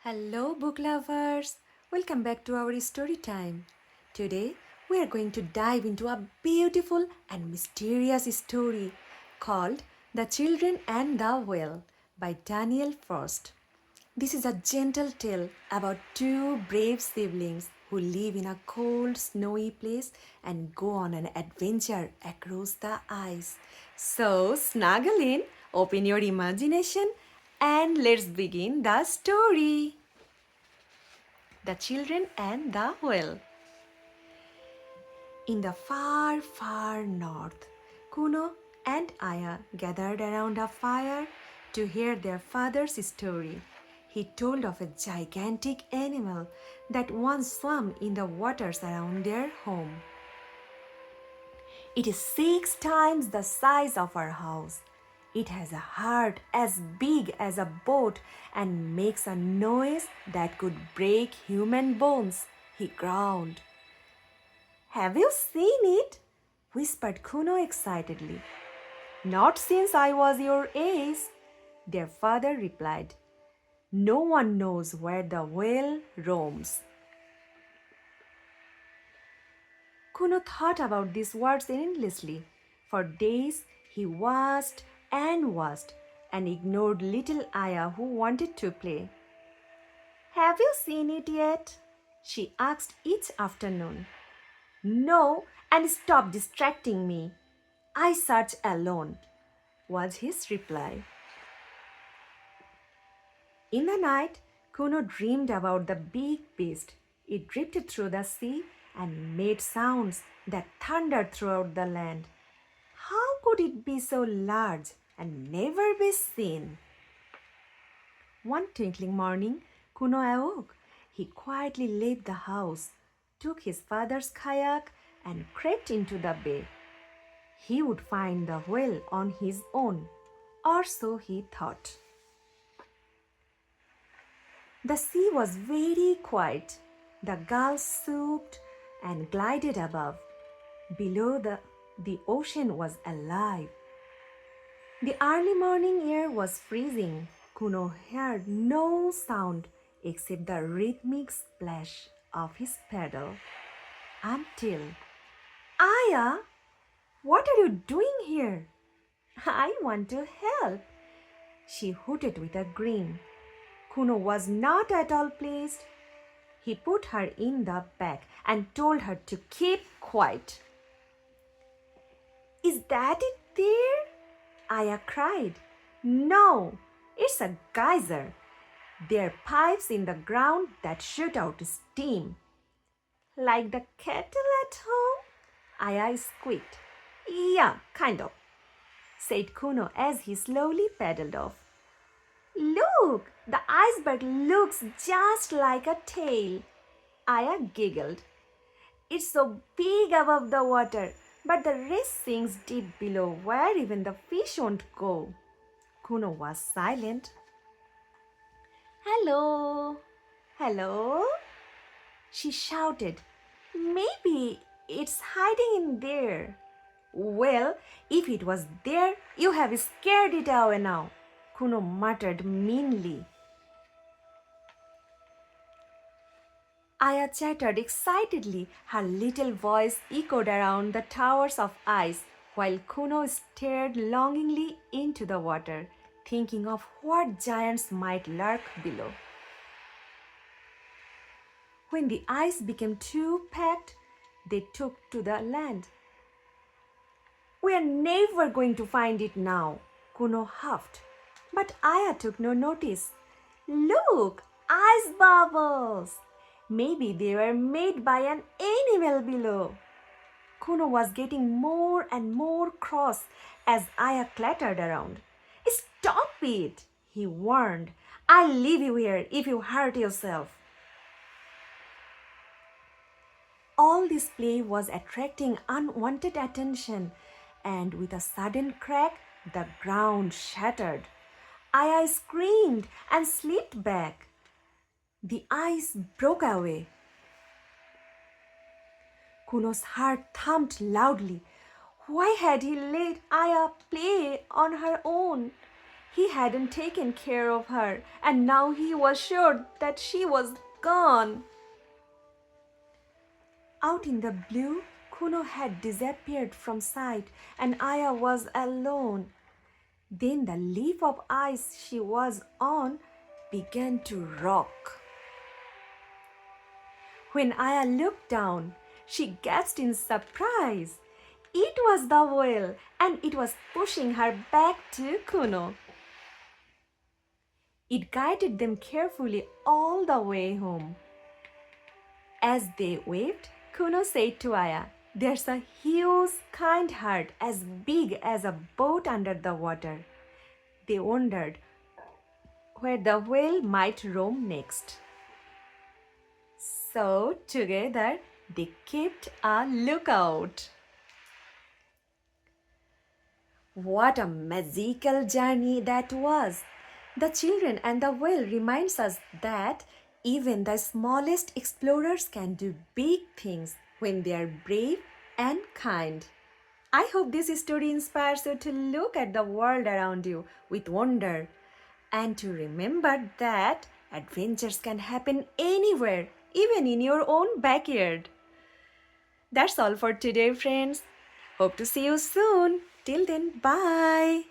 Hello, book lovers! Welcome back to our story time. Today, we are going to dive into a beautiful and mysterious story called The Children and the Whale by Daniel Frost. This is a gentle tale about two brave siblings who live in a cold, snowy place and go on an adventure across the ice. So, snuggle in, open your imagination, and let's begin the story. The Children and the Whale. In the far, far north, Kuno and Aya gathered around a fire to hear their father's story. He told of a gigantic animal that once swam in the waters around their home. It is 6 times the size of our house. It has a heart as big as a boat and makes a noise that could break human bones, he growled. Have you seen it? Whispered Kuno excitedly. Not since I was your age, their father replied. No one knows where the whale roams. Kuno thought about these words endlessly. For days he watched and ignored little Aya who wanted to play. Have you seen it yet? She asked each afternoon. No, and stop distracting me. I search alone, was his reply. In the night, Kuno dreamed about the big beast. It drifted through the sea and made sounds that thundered throughout the land. How could it be so large and never be seen? One twinkling morning, Kuno awoke. He quietly left the house, took his father's kayak, and crept into the bay. He would find the whale on his own, or so he thought. The sea was very quiet. The gulls swooped and glided above. Below the ocean was alive. The early morning air was freezing. Kuno heard no sound except the rhythmic splash of his paddle. Until, Aya, what are you doing here? I want to help, she hooted with a grin. Kuno was not at all pleased. He put her in the back and told her to keep quiet. Is that it there? Aya cried. No, it's a geyser. There are pipes in the ground that shoot out steam. Like the kettle at home? Aya squeaked. Yeah, kind of, said Kuno as he slowly paddled off. Look, the iceberg looks just like a tail. Aya giggled. It's so big above the water, but the rest sinks deep below where even the fish won't go. Kuno was silent. Hello, hello, she shouted. Maybe it's hiding in there. Well, if it was there, you have scared it away now, Kuno muttered meanly. Aya chattered excitedly. Her little voice echoed around the towers of ice, while Kuno stared longingly into the water, thinking of what giants might lurk below. When the ice became too packed, they took to the land. We are never going to find it now, Kuno huffed. But Aya took no notice. Look, ice bubbles! Maybe they were made by an animal below. Kuno was getting more and more cross as Aya clattered around. Stop it, he warned. I'll leave you here if you hurt yourself. All this play was attracting unwanted attention, and with a sudden crack, the ground shattered. Aya screamed and slipped back. The ice broke away. Kuno's heart thumped loudly. Why had he let Aya play on her own? He hadn't taken care of her, and now he was sure that she was gone. Out in the blue, Kuno had disappeared from sight, and Aya was alone. Then the leaf of ice she was on began to rock. When Aya looked down, she gasped in surprise. It was the whale, and it was pushing her back to Kuno. It guided them carefully all the way home. As they waved, Kuno said to Aya, "There's a huge, kind heart as big as a boat under the water." They wondered where the whale might roam next. So together they kept a lookout. What a magical journey that was! The children and the whale reminds us that even the smallest explorers can do big things when they are brave and kind. I hope this story inspires you to look at the world around you with wonder and to remember that adventures can happen anywhere, even in your own backyard. That's all for today, friends. Hope to see you soon. Till then, bye.